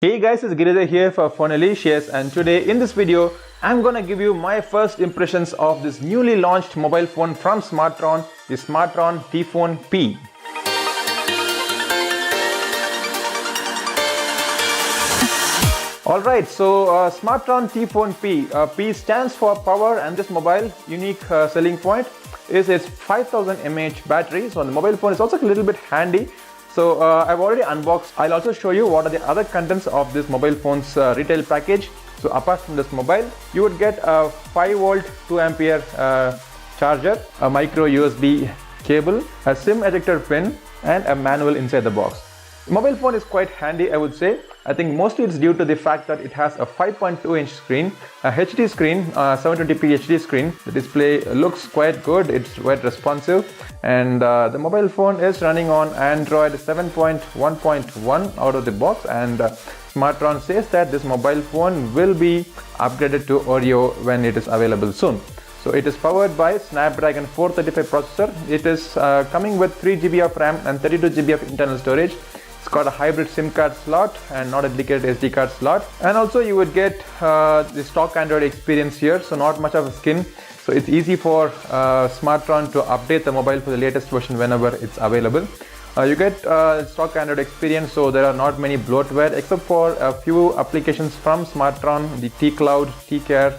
Hey guys, it's Giridhar here for Phonelicious, and today in this video I'm gonna give you my first impressions of this newly launched mobile phone from Smartron, the Smartron t.phone P. Alright, so Smartron t.phone P. P stands for power, and this mobile unique selling point is its 5000 mAh battery. So the mobile phone is also a little bit handy. So I've already unboxed. I'll also show you what are the other contents of this mobile phone's retail package. So apart from this mobile, you would get a 5 volt 2 ampere charger, a micro USB cable, a SIM ejector pin, and a manual inside the box. The mobile phone is quite handy, I would say. I think mostly it's due to the fact that it has a 5.2 inch screen, a HD screen, 720p HD screen. The display looks quite good, it's quite responsive, and the mobile phone is running on Android 7.1.1 out of the box, and Smartron says that this mobile phone will be upgraded to Oreo when it is available soon. So it is powered by Snapdragon 435 processor. It is coming with 3GB of RAM and 32GB of internal storage. It's got a hybrid SIM card slot and not a dedicated SD card slot. And also you would get the stock Android experience here, so not much of a skin. So it's easy for Smartron to update the mobile for the latest version whenever it's available. You get stock Android experience, so there are not many bloatware except for a few applications from Smartron, the T-Cloud, T-Care,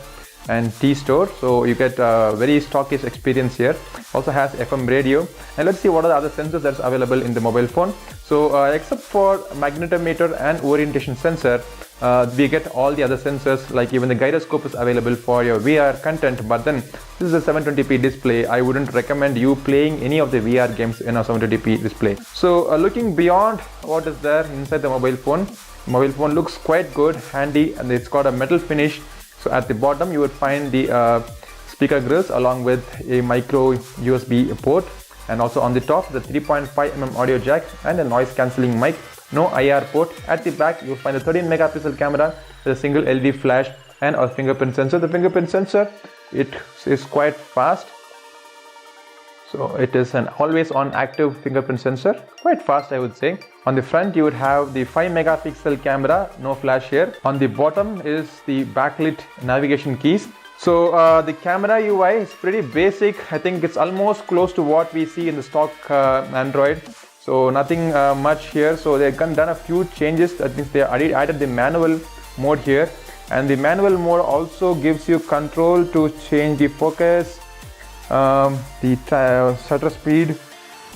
and T-Store. So you get a very stockish experience here. Also has FM radio, and let's see what are the other sensors that's available in the mobile phone. So except for magnetometer and orientation sensor, we get all the other sensors, like even the gyroscope is available for your VR content. But then this is a 720p display. I wouldn't recommend you playing any of the VR games in a 720p display. So looking beyond what is there inside the mobile phone looks quite good, handy, and it's got a metal finish. So at the bottom you would find the speaker grills along with a micro USB port, and also on the top the 3.5mm audio jack and a noise cancelling mic. No IR port. At the back you will find a 13 megapixel camera with a single LED flash and a fingerprint sensor. The fingerprint sensor, it is quite fast. So it is an always on active fingerprint sensor, quite fast I would say. On the front you would have the 5 megapixel camera, no flash here. On the bottom is the backlit navigation keys. So the camera UI is pretty basic. I think it's almost close to what we see in the stock Android. So nothing much here. So they've done a few changes. I think they added the manual mode here, and the manual mode also gives you control to change the focus, the shutter speed,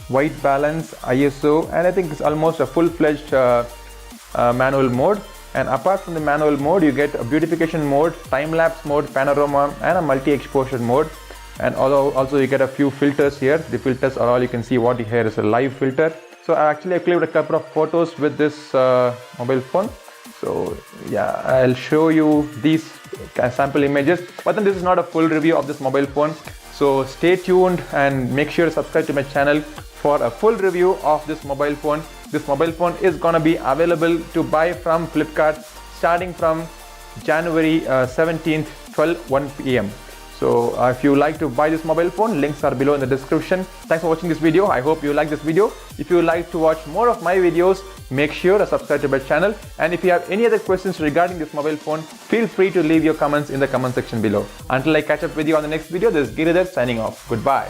white balance, ISO, and I think it's almost a full-fledged manual mode. And apart from the manual mode, you get a beautification mode, time-lapse mode, panorama, and a multi-exposure mode. And also you get a few filters here. The filters are all you can see. What you hear is a live filter. So I clicked a couple of photos with this mobile phone. So yeah, I'll show you these sample images, but then this is not a full review of this mobile phone. So stay tuned and make sure to subscribe to my channel for a full review of this mobile phone. This mobile phone is gonna be available to buy from Flipkart starting from January 17th, 1 PM. So if you like to buy this mobile phone, links are below in the description. Thanks for watching this video. I hope you like this video. If you like to watch more of my videos, make sure to subscribe to my channel. And if you have any other questions regarding this mobile phone, feel free to leave your comments in the comment section below. Until I catch up with you on the next video, this is Giridhar signing off. Goodbye.